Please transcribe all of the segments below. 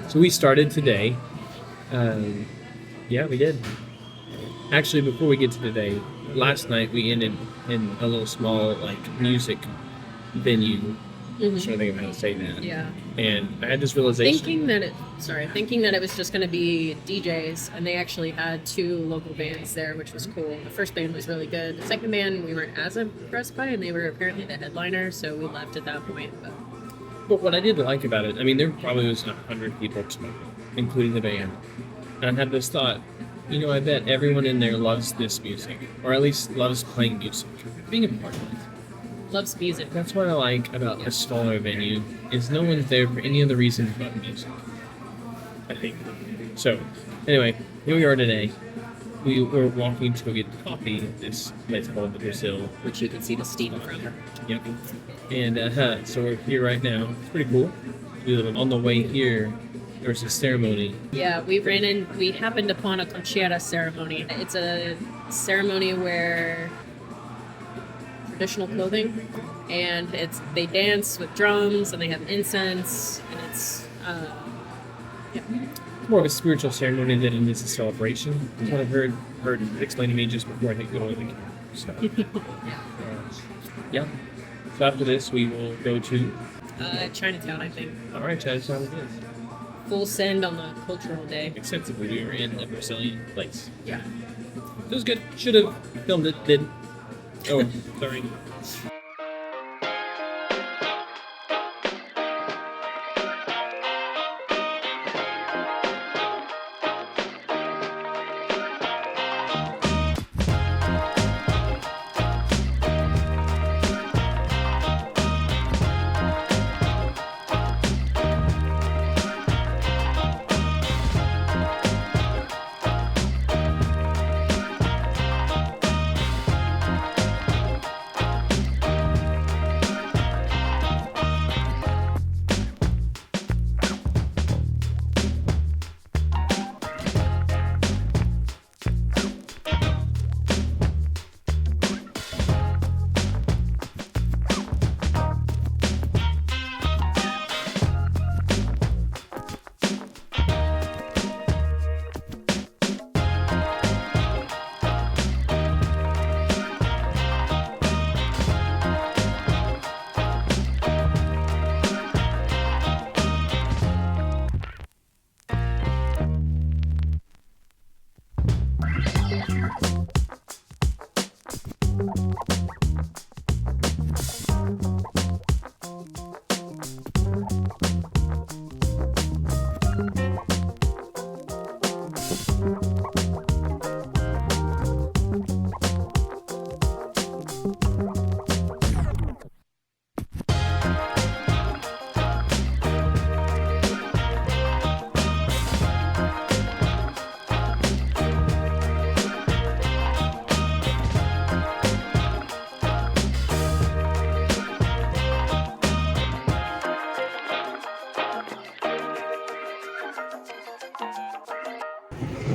So we started today. Yeah, we did. Actually, before we get to today, last night we ended in a little small music venue. I'm trying to think of how to say that. Yeah. And I had this realization. Thinking that it was just going to be DJs, and they actually had 2 local bands there, which was cool. The first band was really good. The second band we weren't as impressed by, and they were apparently the headliner, so we left at that point. But what I did like about it, I mean, there probably was 100 people smoking, including the band. And I had this thought, I bet everyone in there loves this music, or at least loves playing music, being a part of it. Loves music. That's what I like about a smaller venue, is no one's there for any other reason but music, I think. So, anyway, here we are today. We were walking to go get coffee at this place called the Brazil. Which you can see the steam from. Yep. And so we're here right now. It's pretty cool. On the way here, there was a ceremony. Yeah, we happened upon a conchera ceremony. It's a ceremony where traditional clothing, and they dance with drums and they have incense, and it's more of a spiritual ceremony than it is a celebration. That's what I've heard explained to me just before I hit go on the camera. So, yeah. So after this, we will go to Chinatown, I think. All right, Chinatown it is. Full send on the cultural day. Except that we were in a Brazilian place. Yeah. It was good. Should have filmed it. Didn't. Oh, sorry.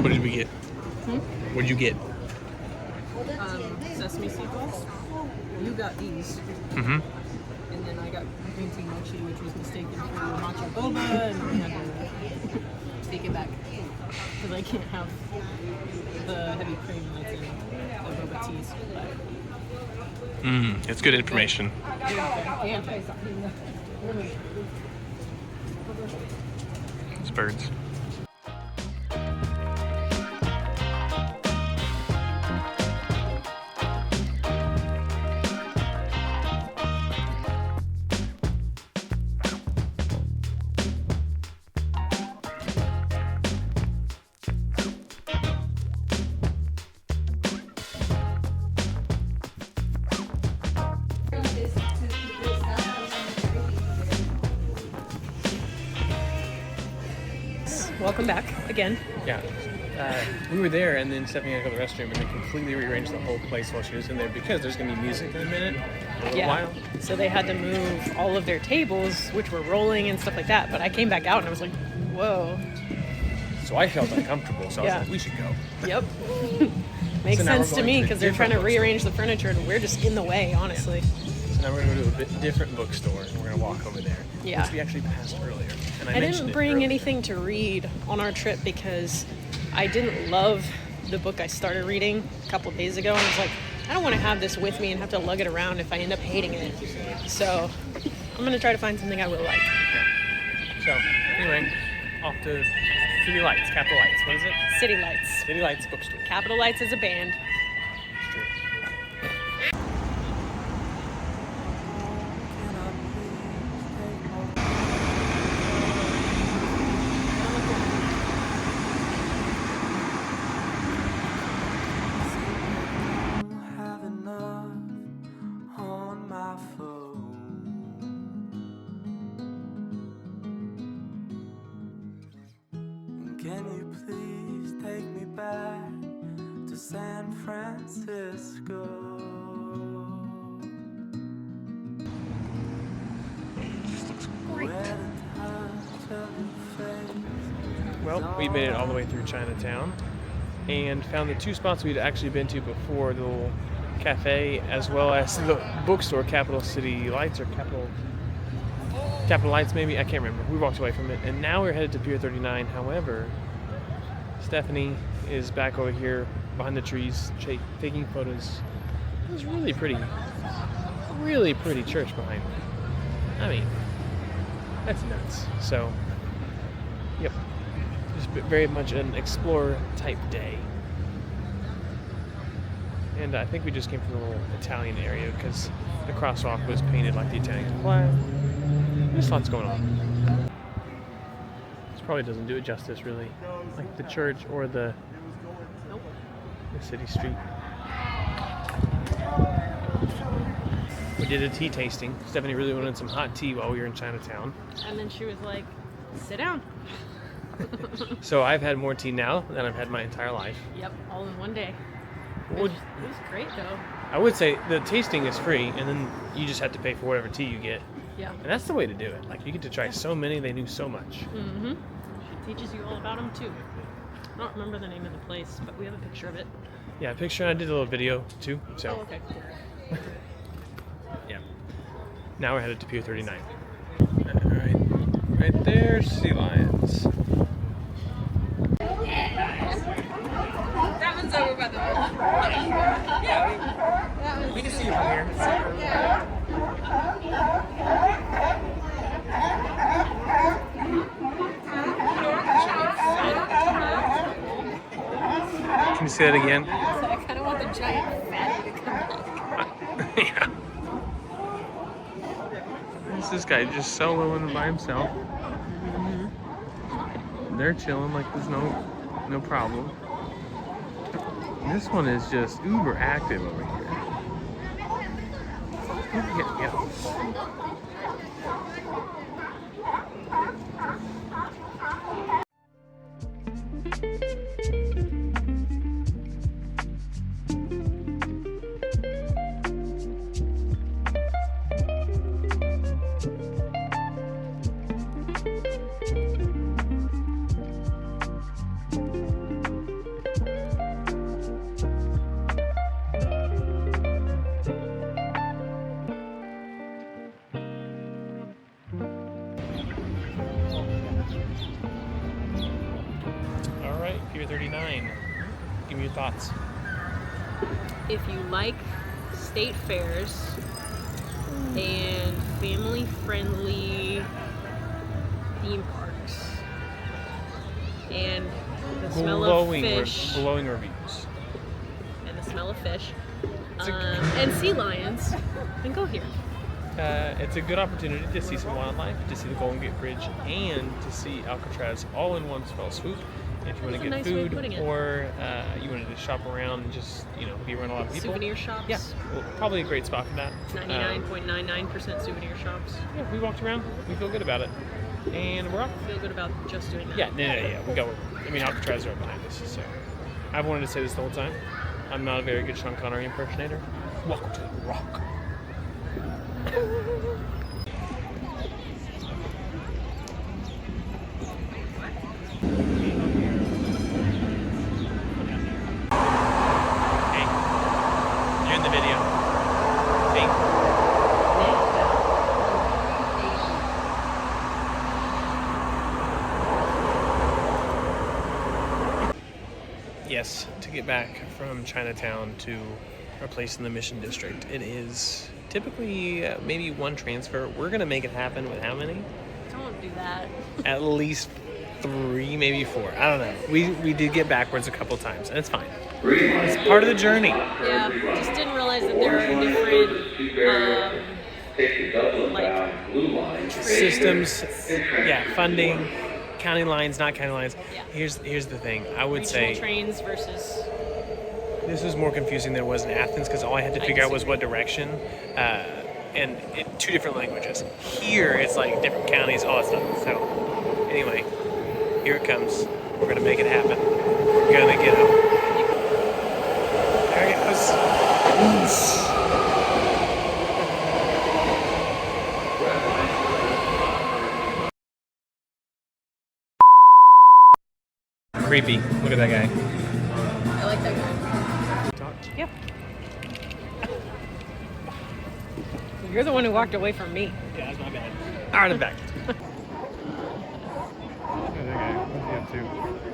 What did we get? What did you get? Sesame seed balls. You got these. Mm-hmm. And then I got green tea mochi, which was mistaken for matcha boba, and I had to take it back because I can't have the heavy cream that's in the boba teas. It's good information. Yeah. It's birds. Welcome back again. Yeah. We were there, and then Stephanie had to go to the restroom, and they completely rearranged the whole place while she was in there because there's going to be music in a minute, a little while. So they had to move all of their tables, which were rolling and stuff like that. But I came back out and I was like, whoa. So I felt uncomfortable, so I was like, we should go. Yep. Makes So now sense we're to going me to because they're trying to different rearrange the furniture and we're just in the way, honestly. So now we're going to go to a bit different bookstore, and we're going to walk over there. Yeah. Which we actually passed earlier. And I mentioned didn't it bring earlier. anything to read on our trip because I didn't love the book I started reading a couple days ago, and I was like, I don't want to have this with me and have to lug it around if I end up hating it. So I'm going to try to find something I will like. Yeah. So, anyway, off to City Lights, Capital Lights. What is it? City Lights. City Lights Bookstore. Capital Lights is a band. It's true. Have enough on my phone. Can you please take me back to San Francisco? Where the touch of your face. Well, we made it all the way through Chinatown and found the two spots we'd actually been to before, the little cafe as well as the bookstore, Capital City Lights, or Capital Lights maybe, I can't remember. We walked away from it, and now we're headed to Pier 39. However, Stephanie is back over here behind the trees taking photos. It was really pretty church behind me. I mean, that's nuts. So, yep, just very much an explorer type day. And I think we just came from the little Italian area because the crosswalk was painted like the Italian flag. There's lots going on. This probably doesn't do it justice, really. Like the church or the city street. We did a tea tasting. Stephanie really wanted some hot tea while we were in Chinatown. And then she was like, sit down. So I've had more tea now than I've had my entire life. Yep, all in one day. What It would- was great though. I would say the tasting is free, and then you just have to pay for whatever tea you get. Yeah. And that's the way to do it. Like, you get to try so many, they knew so much. Mm-hmm. She teaches you all about them too. I don't remember the name of the place, but we have a picture of it. Yeah, picture, and I did a little video too. So, Oh, okay, cool. yeah. Now we're headed to Pier 39. Alright. Right there, sea lions. That one's over by the Yeah, We can see it from here. Can you say that again? So I kind of want the giant fatty to come back. Yeah. There's this guy just soloing by himself. They're chilling like there's no problem. This one is just uber active over here. Yeah. All right, Pier 39. Give me your thoughts. If you like state fairs and family-friendly theme parks and the smell of fish Glowing reviews. and the smell of fish It's a- and sea lions, then go here. It's a good opportunity to see some wildlife, to see the Goldgate Bridge, and to see Alcatraz all in one fell swoop. If you want That's to a get nice way of food, putting it. or you wanted to shop around and just be around a lot of people. Souvenir shops. Yeah, well, probably a great spot for that. 99.99% souvenir shops. Yeah, we walked around. We feel good about it, and we're off. Feel good about just doing that. Yeah, yeah. We got. I mean, Alcatraz is right behind us. So I've wanted to say this the whole time. I'm not a very good Sean Connery impersonator. Welcome to the Rock. Hey, you're in the video. See? back from Chinatown to our place in the Mission District. It is typically maybe one transfer. We're gonna make it happen with how many? Don't do that. At least 3, maybe 4. I don't know. We did get backwards a couple times, and it's fine. It's part of the journey. Yeah, just didn't realize that there are different like Systems, yeah, funding, county lines, not county lines. Yeah. Here's the thing. I would regional say trains versus. this was more confusing than it was in Athens because all I had to figure out was what direction, and 2 different languages. Here it's like different counties, all that stuff. So anyway, here it comes. We're gonna make it happen. We're gonna get up. There it goes. Creepy. Look at that guy. I like that guy. Yep. You're the one who walked away from me. Yeah, that's my bad. All right, I'm back. Look at that guy. What's he up to?